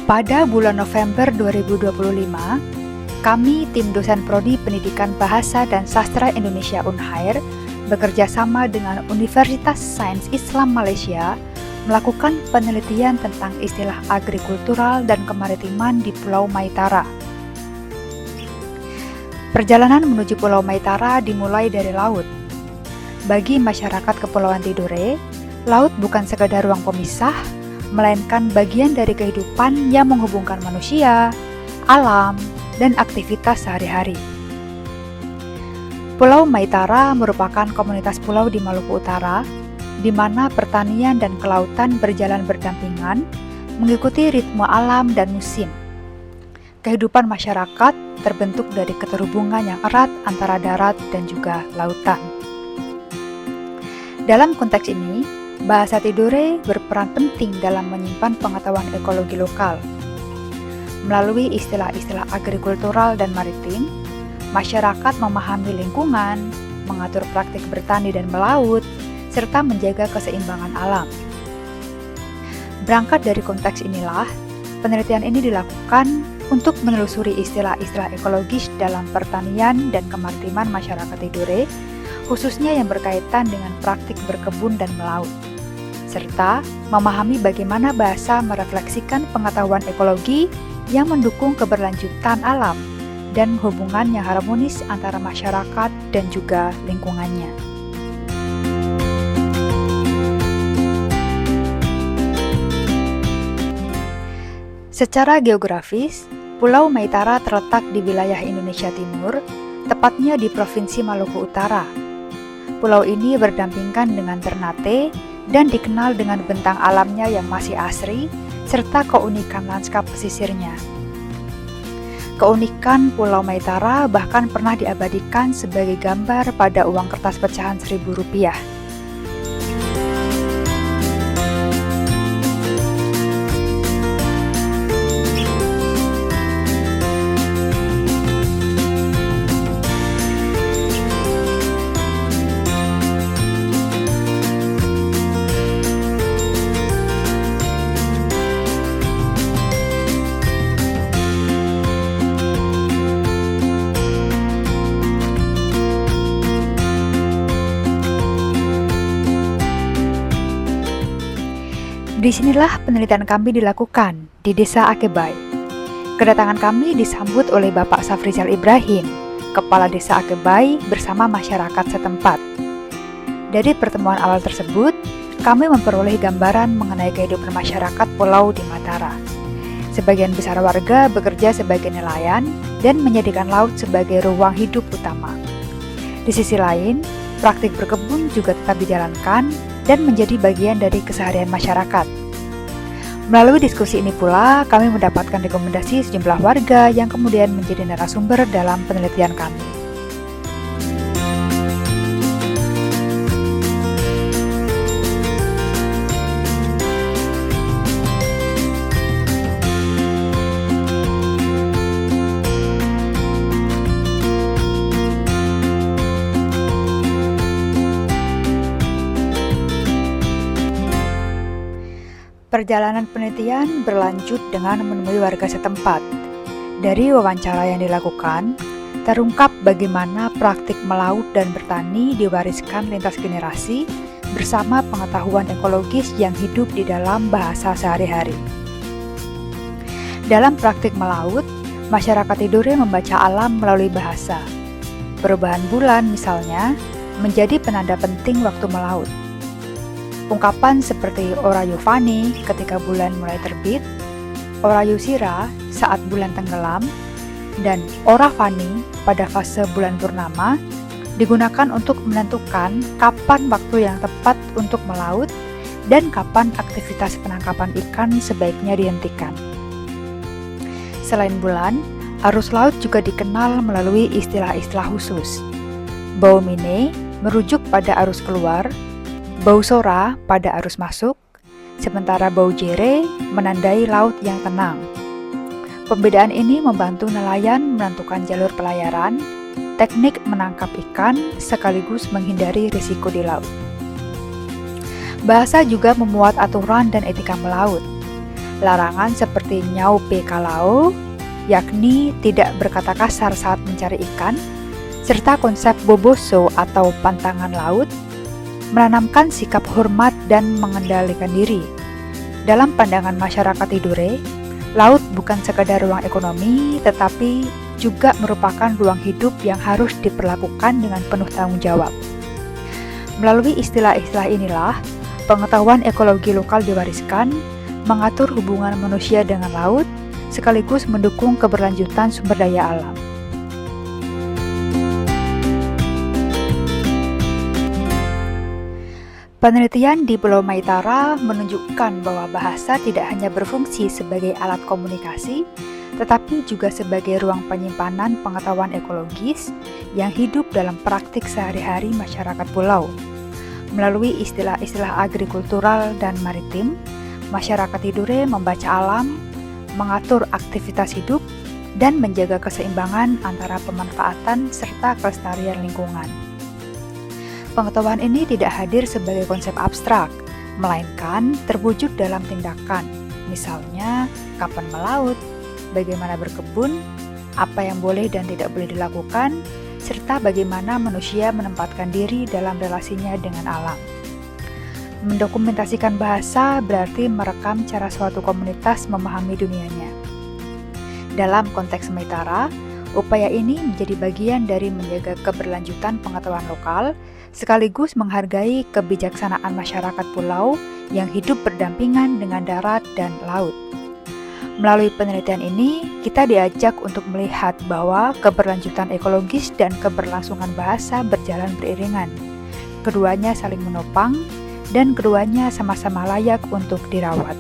Pada bulan November 2025, kami tim dosen Prodi Pendidikan Bahasa dan Sastra Indonesia Unhair bekerja sama dengan Universitas Sains Islam Malaysia melakukan penelitian tentang istilah agrikultural dan kemaritiman di Pulau Maitara. Perjalanan menuju Pulau Maitara dimulai dari laut. Bagi masyarakat Kepulauan Tidore, laut bukan sekadar ruang pemisah, melainkan bagian dari kehidupan yang menghubungkan manusia, alam, dan aktivitas sehari-hari. Pulau Maitara merupakan komunitas pulau di Maluku Utara, di mana pertanian dan kelautan berjalan berdampingan, mengikuti ritme alam dan musim. Kehidupan masyarakat terbentuk dari keterhubungan yang erat antara darat dan juga lautan. Dalam konteks ini, bahasa Tidore berperan penting dalam menyimpan pengetahuan ekologi lokal. Melalui istilah-istilah agrikultural dan maritim, masyarakat memahami lingkungan, mengatur praktik bertani dan melaut, serta menjaga keseimbangan alam. Berangkat dari konteks inilah, penelitian ini dilakukan untuk menelusuri istilah-istilah ekologis dalam pertanian dan kemaritiman masyarakat Tidore, khususnya yang berkaitan dengan praktik berkebun dan melaut, serta memahami bagaimana bahasa merefleksikan pengetahuan ekologi yang mendukung keberlanjutan alam dan hubungan yang harmonis antara masyarakat dan juga lingkungannya. Secara geografis, Pulau Maitara terletak di wilayah Indonesia Timur, tepatnya di Provinsi Maluku Utara. Pulau ini berdampingan dengan Ternate dan dikenal dengan bentang alamnya yang masih asri, serta keunikan lanskap pesisirnya. Keunikan Pulau Maitara bahkan pernah diabadikan sebagai gambar pada uang kertas pecahan Rp1.000. Disinilah penelitian kami dilakukan di Desa Akebai. Kedatangan kami disambut oleh Bapak Safrizal Ibrahim, Kepala Desa Akebai bersama masyarakat setempat. Dari pertemuan awal tersebut, kami memperoleh gambaran mengenai kehidupan masyarakat pulau di Matara. Sebagian besar warga bekerja sebagai nelayan dan menjadikan laut sebagai ruang hidup utama. Di sisi lain, praktik berkebun juga tetap dijalankan dan menjadi bagian dari keseharian masyarakat. Melalui diskusi ini pula, kami mendapatkan rekomendasi sejumlah warga yang kemudian menjadi narasumber dalam penelitian kami. Perjalanan penelitian berlanjut dengan menemui warga setempat. Dari wawancara yang dilakukan, terungkap bagaimana praktik melaut dan bertani diwariskan lintas generasi bersama pengetahuan ekologis yang hidup di dalam bahasa sehari-hari. Dalam praktik melaut, masyarakat Tidore membaca alam melalui bahasa. Perubahan bulan misalnya menjadi penanda penting waktu melaut. Ungkapan seperti Orayu Fani ketika bulan mulai terbit, Orayu Sira saat bulan tenggelam, dan Ora Fani pada fase bulan purnama digunakan untuk menentukan kapan waktu yang tepat untuk melaut dan kapan aktivitas penangkapan ikan sebaiknya dihentikan. Selain bulan, arus laut juga dikenal melalui istilah-istilah khusus. Bau Mine merujuk pada arus keluar, Bau Sora pada arus masuk, sementara bau Jere menandai laut yang tenang. Pembedaan ini membantu nelayan menentukan jalur pelayaran, teknik menangkap ikan, sekaligus menghindari risiko di laut. Bahasa juga memuat aturan dan etika melaut. Larangan seperti nyau pe kalao, yakni tidak berkata kasar saat mencari ikan, serta konsep boboso atau pantangan laut, menanamkan sikap hormat dan mengendalikan diri. Dalam pandangan masyarakat Tidore, laut bukan sekadar ruang ekonomi, tetapi juga merupakan ruang hidup yang harus diperlakukan dengan penuh tanggung jawab. Melalui istilah-istilah inilah, pengetahuan ekologi lokal diwariskan, mengatur hubungan manusia dengan laut, sekaligus mendukung keberlanjutan sumber daya alam. Penelitian di Pulau Maitara menunjukkan bahwa bahasa tidak hanya berfungsi sebagai alat komunikasi, tetapi juga sebagai ruang penyimpanan pengetahuan ekologis yang hidup dalam praktik sehari-hari masyarakat pulau. Melalui istilah-istilah agrikultural dan maritim, masyarakat Tidore membaca alam, mengatur aktivitas hidup, dan menjaga keseimbangan antara pemanfaatan serta kelestarian lingkungan. Pengetahuan ini tidak hadir sebagai konsep abstrak, melainkan terwujud dalam tindakan, misalnya kapan melaut, bagaimana berkebun, apa yang boleh dan tidak boleh dilakukan, serta bagaimana manusia menempatkan diri dalam relasinya dengan alam. Mendokumentasikan bahasa berarti merekam cara suatu komunitas memahami dunianya. Dalam konteks Maitara, upaya ini menjadi bagian dari menjaga keberlanjutan pengetahuan lokal, sekaligus menghargai kebijaksanaan masyarakat pulau yang hidup berdampingan dengan darat dan laut. Melalui penelitian ini, kita diajak untuk melihat bahwa keberlanjutan ekologis dan keberlangsungan bahasa berjalan beriringan. Keduanya saling menopang, dan keduanya sama-sama layak untuk dirawat.